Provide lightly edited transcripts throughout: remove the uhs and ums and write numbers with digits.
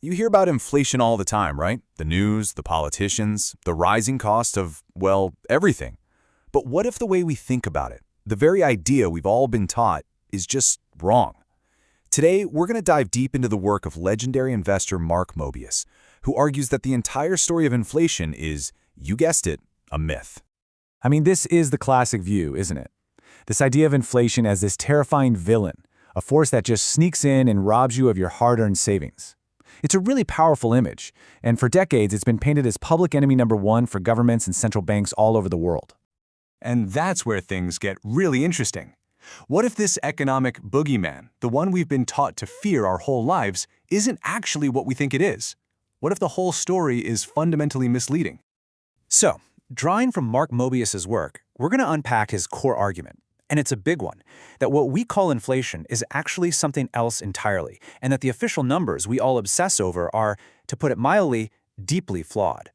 You hear about inflation all the time, right? The news, the politicians, the rising cost of, well, everything. But what if the way we think about it, the very idea we've all been taught, is just wrong? Today, we're going to dive deep into the work of legendary investor Mark Mobius, who argues that the entire story of inflation is, you guessed it, a myth. I mean, this is the classic view, isn't it? This idea of inflation as this terrifying villain, a force that just sneaks in and robs you of your hard-earned savings. It's a really powerful image, and for decades it's been painted as public enemy number one for governments and central banks all over the world. And that's where things get really interesting. What if this economic boogeyman, the one we've been taught to fear our whole lives, isn't actually what we think it is? What if the whole story is fundamentally misleading? So, drawing from Mark Mobius's work, we're going to unpack his core argument. And it's a big one, that what we call inflation is actually something else entirely, and that the official numbers we all obsess over are, to put it mildly, deeply flawed.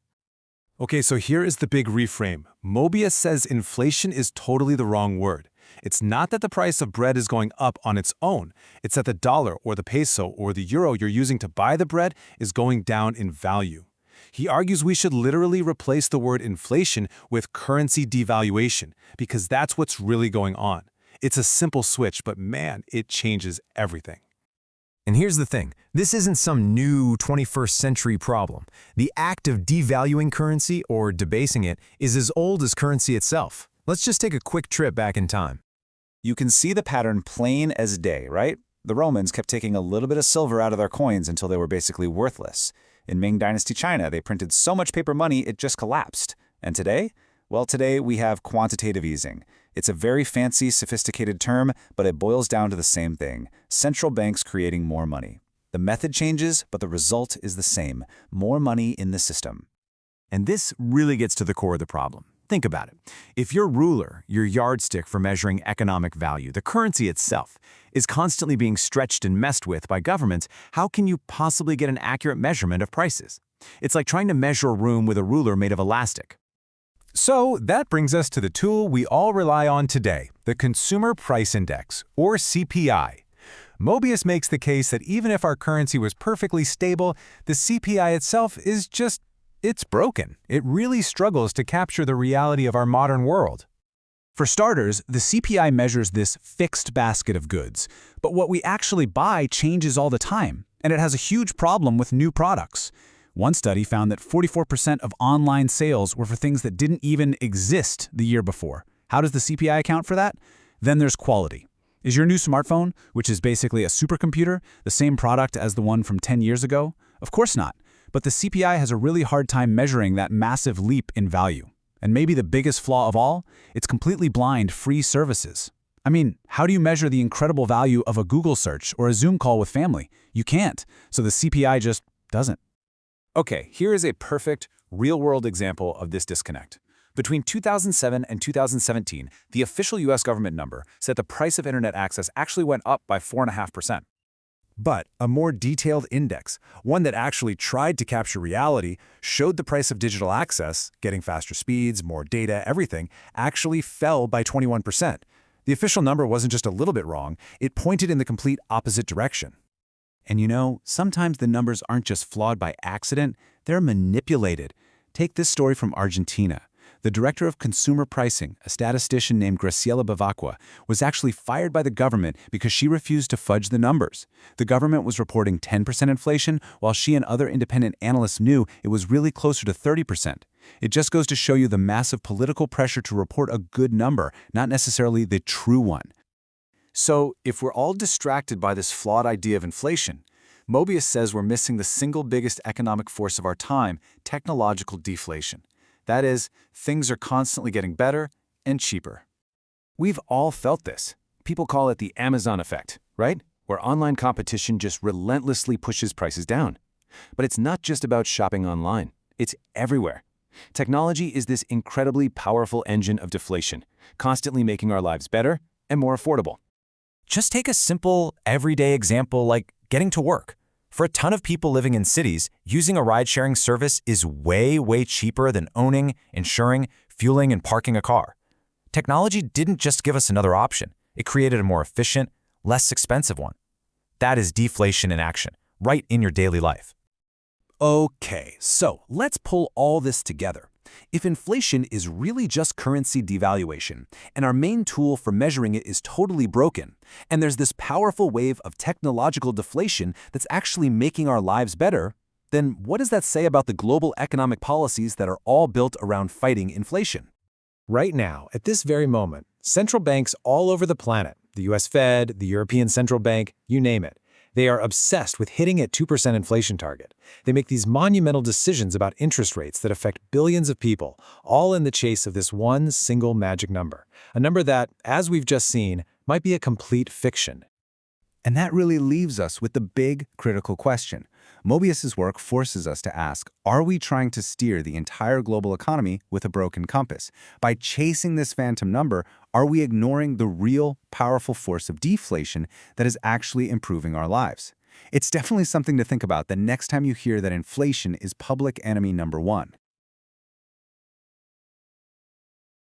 Okay, so here is the big reframe. Mobius says inflation is totally the wrong word. It's not that the price of bread is going up on its own. It's that the dollar or the peso or the euro you're using to buy the bread is going down in value. He argues we should literally replace the word inflation with currency devaluation, because that's what's really going on. It's a simple switch, but man, it changes everything. And here's the thing, this isn't some new 21st century problem. The act of devaluing currency or debasing it is as old as currency itself. Let's just take a quick trip back in time. You can see the pattern plain as day, right? The Romans kept taking a little bit of silver out of their coins until they were basically worthless. In Ming Dynasty China, they printed so much paper money it just collapsed. And today? Well, today we have quantitative easing. It's a very fancy, sophisticated term, but it boils down to the same thing: central banks creating more money. The method changes, but the result is the same: more money in the system. And this really gets to the core of the problem. Think about it. If your ruler, your yardstick for measuring economic value, the currency itself, is constantly being stretched and messed with by governments, how can you possibly get an accurate measurement of prices? It's like trying to measure a room with a ruler made of elastic. So that brings us to the tool we all rely on today, the Consumer Price Index, or CPI. Mobius makes the case that even if our currency was perfectly stable, the CPI itself is just it's broken. It really struggles to capture the reality of our modern world. For starters, the CPI measures this fixed basket of goods, but what we actually buy changes all the time, and it has a huge problem with new products. One study found that 44% of online sales were for things that didn't even exist the year before. How does the CPI account for that? Then there's quality. Is your new smartphone, which is basically a supercomputer, the same product as the one from 10 years ago? Of course not. But the CPI has a really hard time measuring that massive leap in value. And maybe the biggest flaw of all, it's completely blind free services. I mean, how do you measure the incredible value of a Google search or a Zoom call with family? You can't, so the CPI just doesn't. Okay, here is a perfect, real-world example of this disconnect. Between 2007 and 2017, the official US government number said the price of internet access actually went up by 4.5%. But a more detailed index, one that actually tried to capture reality, showed the price of digital access, getting faster speeds, more data, everything, actually fell by 21%. The official number wasn't just a little bit wrong, it pointed in the complete opposite direction. And you know, sometimes the numbers aren't just flawed by accident, they're manipulated. Take this story from Argentina. The director of consumer pricing, a statistician named Graciela Bavacqua, was actually fired by the government because she refused to fudge the numbers. The government was reporting 10% inflation, while she and other independent analysts knew it was really closer to 30%. It just goes to show you the massive political pressure to report a good number, not necessarily the true one. So, if we're all distracted by this flawed idea of inflation, Mobius says we're missing the single biggest economic force of our time: technological deflation. That is, things are constantly getting better and cheaper. We've all felt this. People call it the Amazon effect, right? Where online competition just relentlessly pushes prices down. But it's not just about shopping online. It's everywhere. Technology is this incredibly powerful engine of deflation, constantly making our lives better and more affordable. Just take a simple, everyday example like getting to work. For a ton of people living in cities, using a ride-sharing service is way cheaper than owning, insuring, fueling, and parking a car. Technology didn't just give us another option. It created a more efficient, less expensive one. That is deflation in action, right in your daily life. Okay, so let's pull all this together. If inflation is really just currency devaluation, and our main tool for measuring it is totally broken, and there's this powerful wave of technological deflation that's actually making our lives better, then what does that say about the global economic policies that are all built around fighting inflation? Right now, at this very moment, central banks all over the planet, the US Fed, the European Central Bank, you name it, they are obsessed with hitting a 2% inflation target. They make these monumental decisions about interest rates that affect billions of people, all in the chase of this one single magic number. A number that, as we've just seen, might be a complete fiction. And that really leaves us with the big, critical question. Mobius's work forces us to ask, are we trying to steer the entire global economy with a broken compass? By chasing this phantom number, are we ignoring the real, powerful force of deflation that is actually improving our lives? It's definitely something to think about the next time you hear that inflation is public enemy number one.